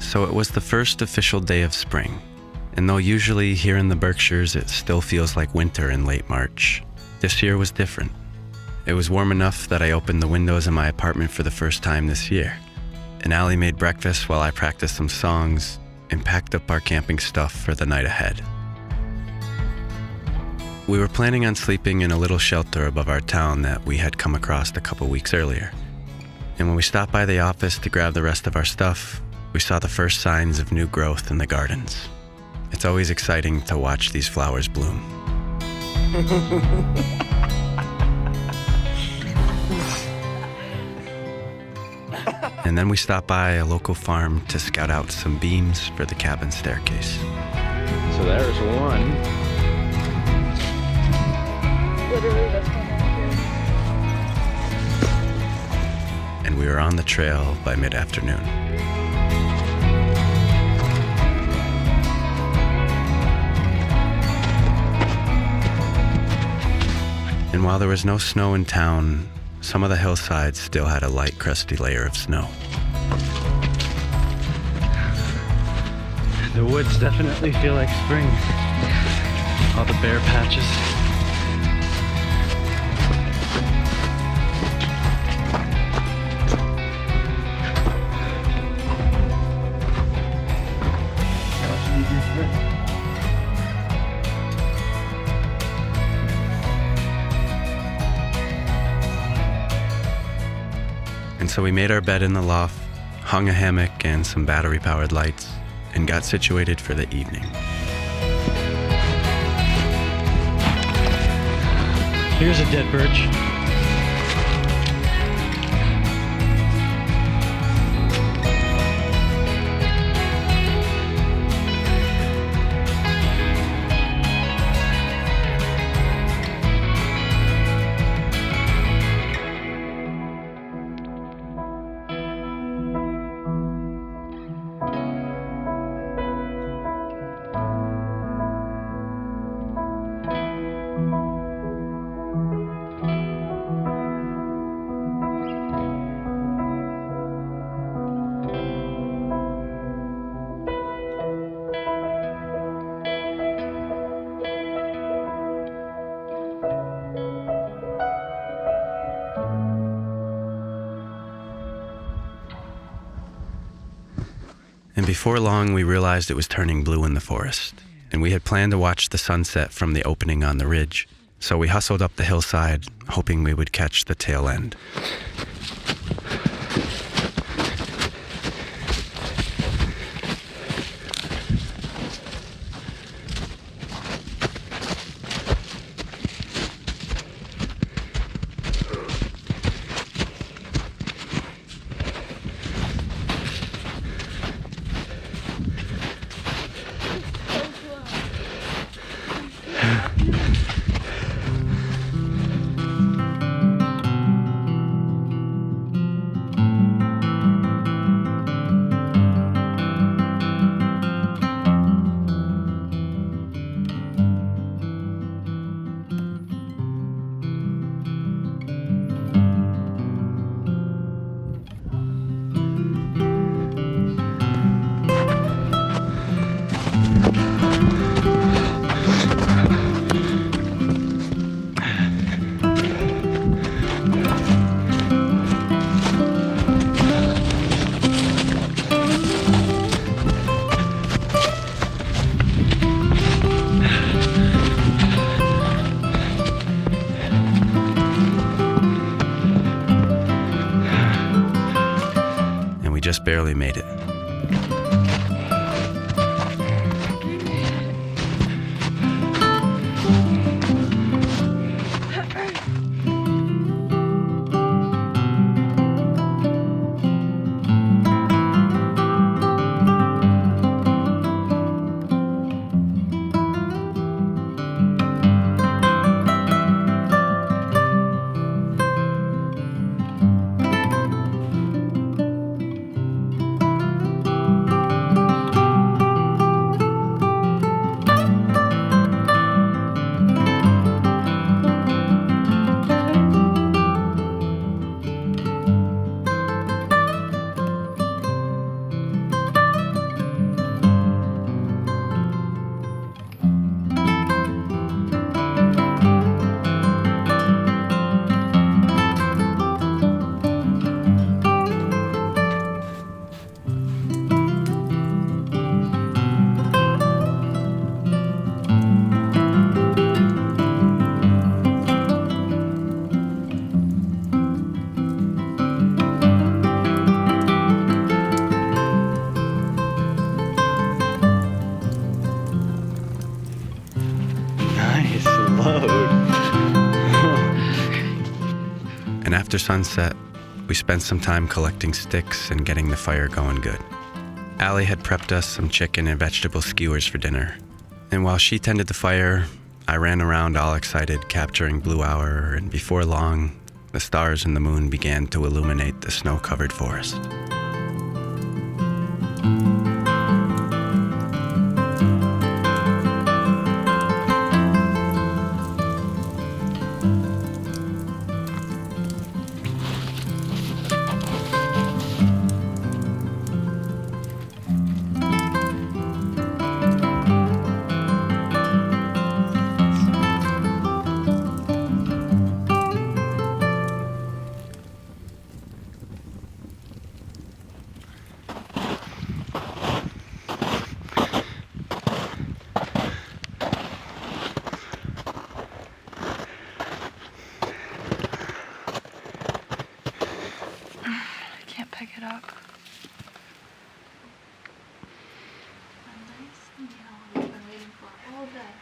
So it was the first official day of spring, and though usually here in the Berkshires it still feels like winter in late March, this year was different. It was warm enough that I opened the windows in my apartment for the first time this year, and Allie made breakfast while I practiced some songs and packed up our camping stuff for the night ahead. We were planning on sleeping in a little shelter above our town that we had come across a couple weeks earlier. And when we stopped by the office to grab the rest of our stuff, we saw the first signs of new growth in the gardens. It's always exciting to watch these flowers bloom. And then we stopped by a local farm to scout out some beams for the cabin staircase. So there's one. Literally this one right here. And we were on the trail by mid-afternoon. And while there was no snow in town, some of the hillsides still had a light, crusty layer of snow. The woods definitely feel like spring. All the bare patches. And so we made our bed in the loft, hung a hammock and some battery-powered lights, and got situated for the evening. Here's a dead birch. And before long, we realized it was turning blue in the forest, and we had planned to watch the sunset from the opening on the ridge. So we hustled up the hillside, hoping we would catch the tail end. We just barely made it. After sunset, we spent some time collecting sticks and getting the fire going good. Allie had prepped us some chicken and vegetable skewers for dinner, and while she tended the fire, I ran around all excited capturing blue hour, and before long, the stars and the moon began to illuminate the snow-covered forest. Pick it up. A nice meal we've been waiting for all day.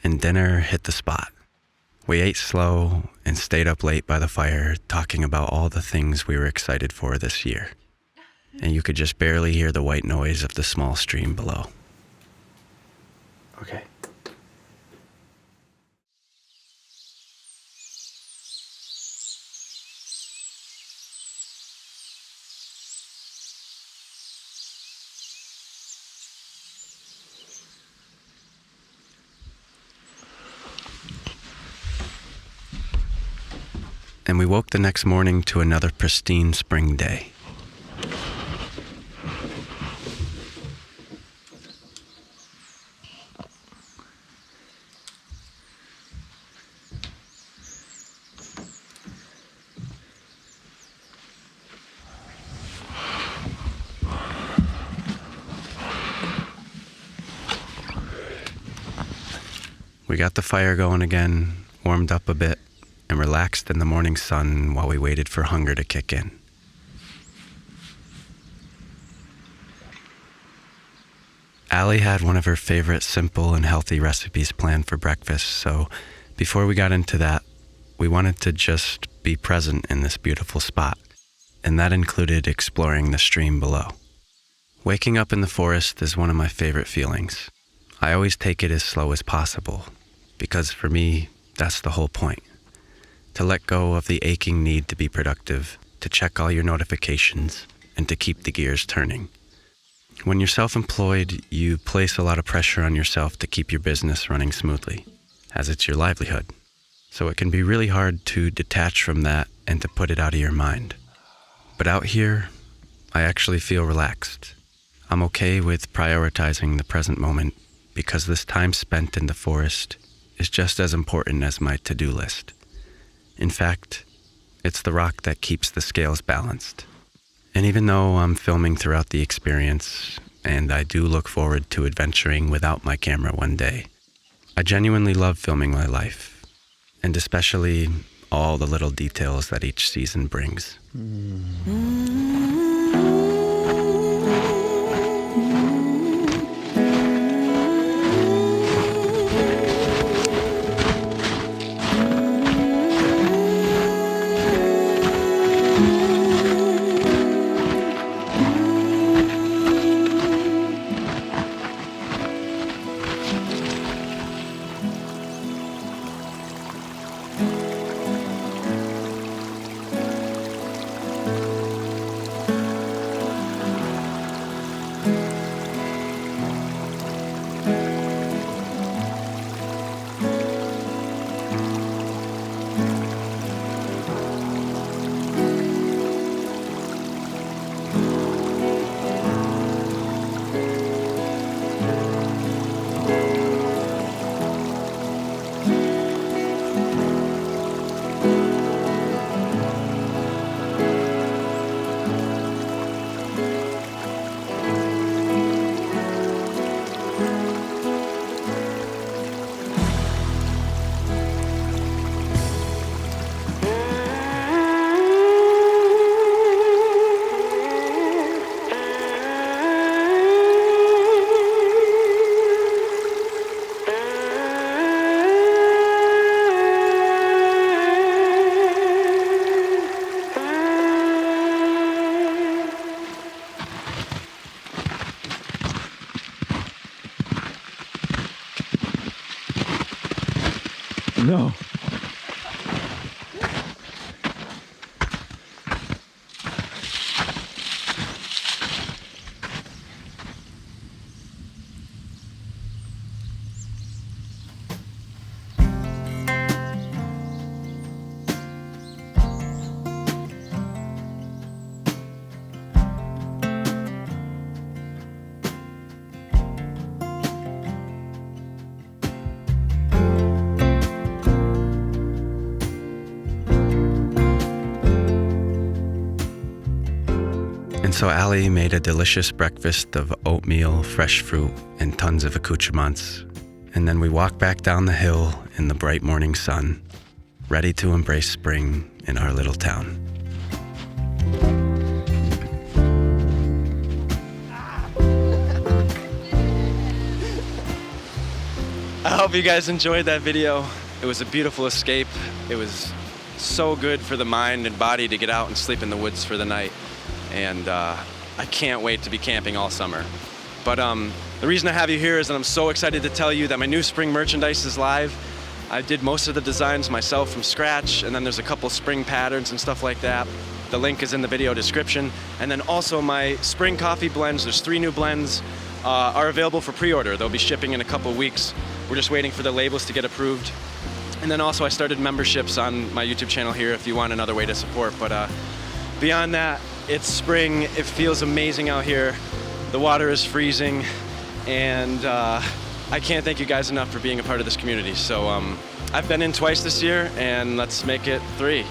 And dinner hit the spot. We ate slow and stayed up late by the fire talking about all the things we were excited for this year. And you could just barely hear the white noise of the small stream below. Okay. And we woke the next morning to another pristine spring day. We got the fire going again, warmed up a bit, and relaxed in the morning sun while we waited for hunger to kick in. Allie had one of her favorite simple and healthy recipes planned for breakfast, so before we got into that, we wanted to just be present in this beautiful spot, and that included exploring the stream below. Waking up in the forest is one of my favorite feelings. I always take it as slow as possible, because for me, that's the whole point. To let go of the aching need to be productive, to check all your notifications, and to keep the gears turning. When you're self-employed, you place a lot of pressure on yourself to keep your business running smoothly, as it's your livelihood. So it can be really hard to detach from that and to put it out of your mind. But out here, I actually feel relaxed. I'm okay with prioritizing the present moment because this time spent in the forest is just as important as my to-do list. In fact, it's the rock that keeps the scales balanced. And even though I'm filming throughout the experience, and I do look forward to adventuring without my camera one day, I genuinely love filming my life, and especially all the little details that each season brings. No. And so Allie made a delicious breakfast of oatmeal, fresh fruit, and tons of accoutrements. And then we walked back down the hill in the bright morning sun, ready to embrace spring in our little town. I hope you guys enjoyed that video. It was a beautiful escape. It was so good for the mind and body to get out and sleep in the woods for the night. And I can't wait to be camping all summer. But the reason I have you here is that I'm so excited to tell you that my new spring merchandise is live. I did most of the designs myself from scratch, and then there's a couple spring patterns and stuff like that. The link is in the video description. And then also my spring coffee blends, there's 3 new blends, are available for pre-order. They'll be shipping in a couple weeks. We're just waiting for the labels to get approved. And then also I started memberships on my YouTube channel here if you want another way to support. But beyond that, it's spring. It feels amazing out here. The water is freezing, and I can't thank you guys enough for being a part of this community. So I've been in twice this year, and let's make it 3.